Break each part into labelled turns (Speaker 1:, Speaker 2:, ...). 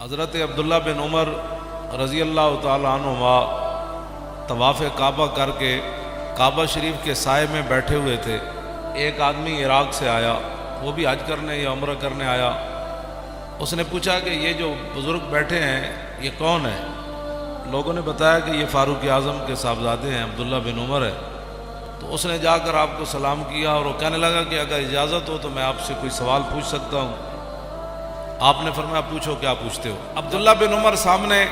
Speaker 1: حضرت عبداللہ بن عمر رضی اللہ تعالیٰ عنہما طواف کعبہ کر کے کعبہ شریف کے سائے میں بیٹھے ہوئے تھے۔ ایک آدمی عراق سے آیا، وہ بھی حج کرنے یا عمرہ کرنے آیا۔ اس نے پوچھا کہ یہ جو بزرگ بیٹھے ہیں یہ کون ہے؟ لوگوں نے بتایا کہ یہ فاروق اعظم کے صاحبزادے ہیں، عبداللہ بن عمر ہے۔ تو اس نے جا کر آپ کو سلام کیا اور وہ کہنے لگا کہ اگر اجازت ہو تو میں آپ سے کوئی سوال پوچھ سکتا ہوں؟ آپ نے فرمایا پوچھو، کیا پوچھتے ہو؟ عبداللہ بن عمر سامنے،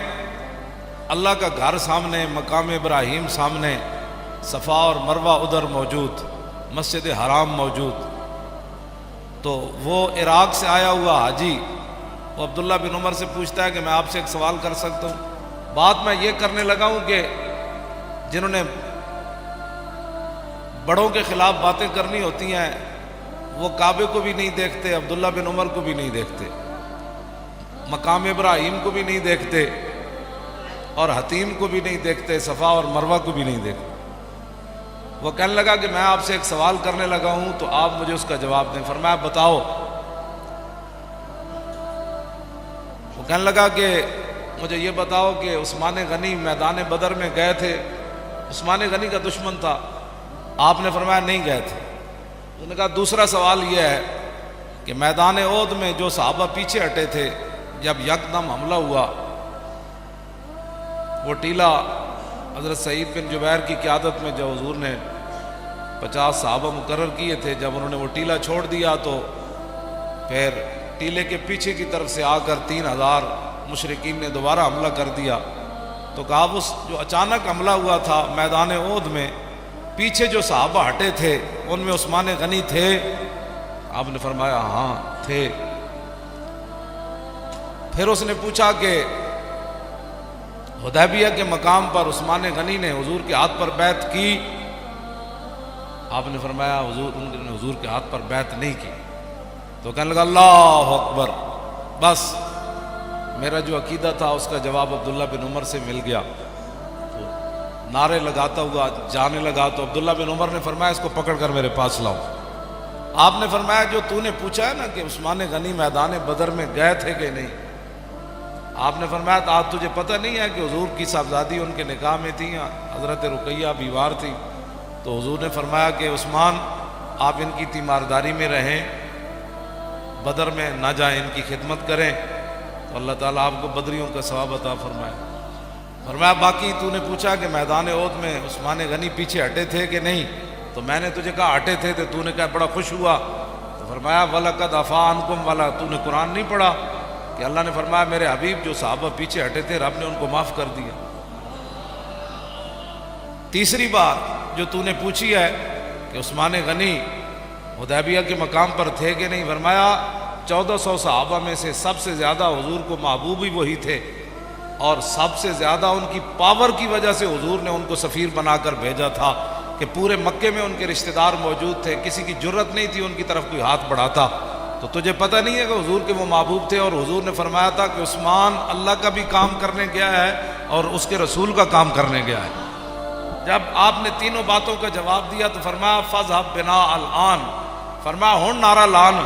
Speaker 1: اللہ کا گھر سامنے، مقام ابراہیم سامنے، صفا اور مروہ ادھر موجود، مسجد حرام موجود۔ تو وہ عراق سے آیا ہوا حاجی وہ عبداللہ بن عمر سے پوچھتا ہے کہ میں آپ سے ایک سوال کر سکتا ہوں؟ بات میں یہ کرنے لگا ہوں کہ جنہوں نے بڑوں کے خلاف باتیں کرنی ہوتی ہیں وہ کعبے کو بھی نہیں دیکھتے، عبداللہ بن عمر کو بھی نہیں دیکھتے، مقام ابراہیم کو بھی نہیں دیکھتے، اور حتیم کو بھی نہیں دیکھتے، صفا اور مروہ کو بھی نہیں دیکھتے۔ وہ کہنے لگا کہ میں آپ سے ایک سوال کرنے لگا ہوں تو آپ مجھے اس کا جواب دیں۔ فرمایا بتاؤ۔ وہ کہنے لگا کہ مجھے یہ بتاؤ کہ عثمان غنی میدان بدر میں گئے تھے، عثمان غنی کا دشمن تھا، آپ نے فرمایا نہیں گئے تھے۔ انہوں نے کہا دوسرا سوال یہ ہے کہ میدان احد میں جو صحابہ پیچھے ہٹے تھے، جب یکدم حملہ ہوا، وہ ٹیلہ حضرت سعید بن جبیر کی قیادت میں جو حضور نے 50 صحابہ مقرر کیے تھے، جب انہوں نے وہ ٹیلہ چھوڑ دیا تو پھر ٹیلے کے پیچھے کی طرف سے آ کر 3000 مشرکین نے دوبارہ حملہ کر دیا۔ تو کہا اس جو اچانک حملہ ہوا تھا میدان احد میں، پیچھے جو صحابہ ہٹے تھے ان میں عثمان غنی تھے؟ آپ نے فرمایا ہاں تھے۔ پھر اس نے پوچھا کہ حدیبیہ کے مقام پر عثمان غنی نے حضور کے ہاتھ پر بیعت کی؟ آپ نے فرمایا انہوں نے حضور کے ہاتھ پر بیعت نہیں کی۔ تو کہنے لگا اللہ اکبر، بس میرا جو عقیدہ تھا اس کا جواب عبداللہ بن عمر سے مل گیا۔ تو نعرے لگاتا ہوا جانے لگا تو عبداللہ بن عمر نے فرمایا اس کو پکڑ کر میرے پاس لاؤ۔ آپ نے فرمایا جو تو نے پوچھا ہے نا کہ عثمان غنی میدان بدر میں گئے تھے کہ نہیں، آپ نے فرمایا آج تجھے پتہ نہیں ہے کہ حضور کی صاحبزادی ان کے نکاح میں تھی، حضرت رقیہ بیوار تھی؟ تو حضور نے فرمایا کہ عثمان آپ ان کی تیمارداری میں رہیں، بدر میں نہ جائیں، ان کی خدمت کریں تو اللہ تعالیٰ آپ کو بدریوں کا ثواب عطا فرمائے۔ فرمایا باقی تو نے پوچھا کہ میدان احد میں عثمان غنی پیچھے ہٹے تھے کہ نہیں، تو میں نے تجھے کہا ہٹے تھے، تو نے کہا بڑا خوش ہوا۔ تو فرمایا وَلَقَدْ عَفَا عَنْكُمْ وَلَا، تو نے قرآن نہیں پڑھا کہ اللہ نے فرمایا میرے حبیب جو صحابہ پیچھے ہٹے تھے رب نے ان کو معاف کر دیا۔ تیسری بات جو تو نے پوچھی ہے کہ عثمان غنی حدیبیہ کے مقام پر تھے کہ نہیں، فرمایا 1400 صحابہ میں سے سب سے زیادہ حضور کو محبوب ہی وہی تھے، اور سب سے زیادہ ان کی پاور کی وجہ سے حضور نے ان کو سفیر بنا کر بھیجا تھا کہ پورے مکے میں ان کے رشتہ دار موجود تھے، کسی کی جرت نہیں تھی ان کی طرف کوئی ہاتھ بڑھاتا۔ تو تجھے پتہ نہیں ہے کہ حضور کے وہ محبوب تھے، اور حضور نے فرمایا تھا کہ عثمان اللہ کا بھی کام کرنے گیا ہے اور اس کے رسول کا کام کرنے گیا ہے۔ جب آپ نے تینوں باتوں کا جواب دیا تو فرمایا فَاذْهَبْ بِنَا الْآن، فرمایا ہن نعرہ لان۔